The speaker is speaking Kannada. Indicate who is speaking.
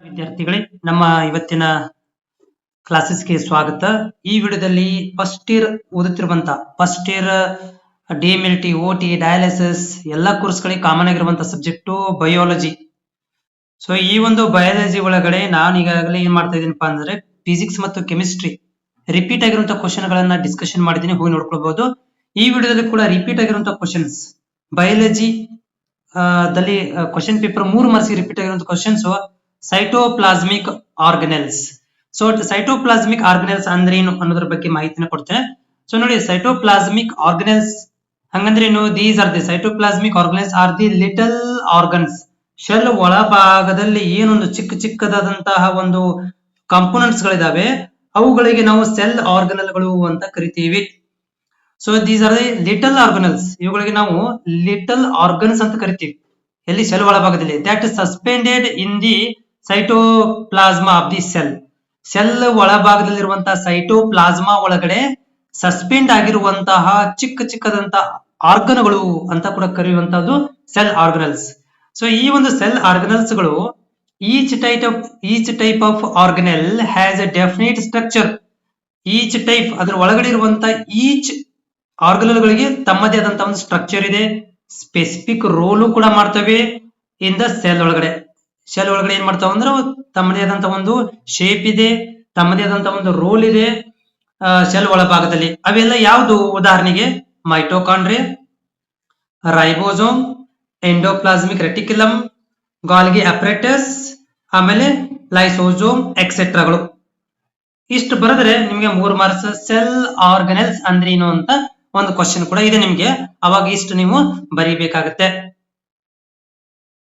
Speaker 1: ವಿದ್ಯಾರ್ಥಿಗಳೇ, ನಮ್ಮ ಇವತ್ತಿನ ಕ್ಲಾಸಸ್ಗೆ ಸ್ವಾಗತ. ಈ ವಿಡಿಯೋದಲ್ಲಿ ಫಸ್ಟ್ ಇಯರ್ ಓದುತ್ತಿರುವಂತ first year DMLT, OT, dialysis ಎಲ್ಲ ಕೋರ್ಸ್ಗಳಿಗೆ ಕಾಮನ್ ಆಗಿರುವಂತ ಸಬ್ಜೆಕ್ಟು ಬಯಾಲಜಿ. ಸೊ ಈ ಒಂದು ಬಯಾಲಜಿ ಒಳಗಡೆ ನಾನು ಈಗಾಗಲೇ ಏನ್ ಮಾಡ್ತಾ ಇದ್ದೀನಪ್ಪ ಅಂದ್ರೆ ಫಿಸಿಕ್ಸ್ ಮತ್ತು ಕೆಮಿಸ್ಟ್ರಿ ರಿಪೀಟ್ ಆಗಿರುವಂತಹ ಕ್ವಶನ್ ಗಳನ್ನ ಡಿಸ್ಕಷನ್ ಮಾಡಿದ್ದೀನಿ, ಹೋಗಿ ನೋಡ್ಕೊಳ್ಬಹುದು. ಈ ವಿಡಿಯೋದಲ್ಲಿ ಕೂಡ ರಿಪೀಟ್ ಆಗಿರುವಂತಹ ಕ್ವಶನ್ಸ್ ಬಯಾಲಜಿ ದಲ್ಲಿ ಕ್ವಶನ್ ಪೇಪರ್ 3 ಮಾರ್ಕ್ಸ್ ರಿಪೀಟ್ ಆಗಿರುವಂತಹ ಕ್ವಶನ್ಸ್ ಸೈಟೋಪ್ಲಾಸ್ಮಿಕ್ ಆರ್ಗನೆಲ್ಸ್. ಸೊ ಸೈಟೋಪ್ಲಾಸ್ಮಿಕ್ ಆರ್ಗನೆಲ್ಸ್ ಅಂದ್ರೆ ಏನು ಅನ್ನೋದ್ರ ಬಗ್ಗೆ ಮಾಹಿತಿನ ಕೊಡ್ತೇನೆ. ಸೊ ನೋಡಿ, ಸೈಟೋಪ್ಲಾಸ್ಮಿಕ್ ಆರ್ಗನೆಲ್ಸ್ ಹಂಗಂದ್ರೆ ಏನು? These are the cytoplasmic organelles are the little organs. Cell ಒಳಭಾಗದಲ್ಲಿ ಏನೊಂದು ಚಿಕ್ಕ ಚಿಕ್ಕದಾದಂತಹ ಒಂದು ಕಾಂಪೋನೆಂಟ್ಸ್ ಗಳಿದಾವೆ, ಅವುಗಳಿಗೆ ನಾವು ಸೆಲ್ ಆರ್ಗನಲ್ ಗಳು ಅಂತ ಕರಿತೀವಿ. So these are the little organelles, ಇವುಗಳಿಗೆ ನಾವು ಲಿಟಲ್ ಆರ್ಗನ್ಸ್ ಅಂತ ಕರಿತೀವಿ. ಎಲ್ಲಿ? ಸೆಲ್ ಒಳಭಾಗದಲ್ಲಿ. That is suspended in the cytoplasm of the cell. Cell ಒಳಭಾಗದಲ್ಲಿರುವಂತಹ ಸೈಟೋಪ್ಲಾಸ್ಮಾ ಒಳಗಡೆ ಸಸ್ಪೆಂಡ್ ಆಗಿರುವಂತಹ ಚಿಕ್ಕ ಚಿಕ್ಕದಂತಹ ಆರ್ಗನ್ಗಳು ಅಂತ ಕೂಡ ಕರೆಯುವಂತಹದ್ದು ಸೆಲ್ ಆರ್ಗನಲ್ಸ್. ಸೊ ಈ ಒಂದು ಸೆಲ್ ಆರ್ಗನಲ್ಸ್ ಗಳು each type of organelle has A definite structure. Each type, ಅದ್ರ ಒಳಗಡೆ ಇರುವಂತಹ ಈಚ್ ಆರ್ಗನಲ್ ಗಳಿಗೆ ತಮ್ಮದೇ ಆದಂತಹ ಒಂದು ಸ್ಟ್ರಕ್ಚರ್ ಇದೆ, ಸ್ಪೆಸಿಫಿಕ್ ರೋಲು ಕೂಡ ಮಾಡ್ತವೆ ಇನ್ ದ ಸೆಲ್ ಒಳಗಡೆ. ಸೆಲ್ ಒಳಗಡೆ ಏನ್ ಮಾಡ್ತಾವ ಅಂದ್ರೆ ತಮ್ಮದೇ ಆದಂತಹ ಒಂದು ಶೇಪ್ ಇದೆ, ತಮ್ಮದೇ ಆದಂತಹ ಒಂದು ರೋಲ್ ಇದೆ ಸೆಲ್ ಒಳಭಾಗದಲ್ಲಿ. ಅವೆಲ್ಲ ಯಾವುದು? ಉದಾಹರಣೆಗೆ mitochondria, ribosome, endoplasmic reticulum, Golgi apparatus, ಆಮೇಲೆ ಲೈಸೋಸೋಮ್ ಎಕ್ಸೆಟ್ರಾಗಳು. ಇಷ್ಟು ಬರೆದ್ರೆ ನಿಮ್ಗೆ 3 ಮಾರ್ಕ್ಸ್. ಸೆಲ್ ಆರ್ಗನೆಲ್ಸ್ ಅಂದ್ರೆ ಏನು ಅಂತ ಒಂದು ಕ್ವಶನ್ ಕೂಡ ಇದೆ ನಿಮ್ಗೆ, ಅವಾಗ ಇಷ್ಟು ನೀವು ಬರೀಬೇಕಾಗತ್ತೆ.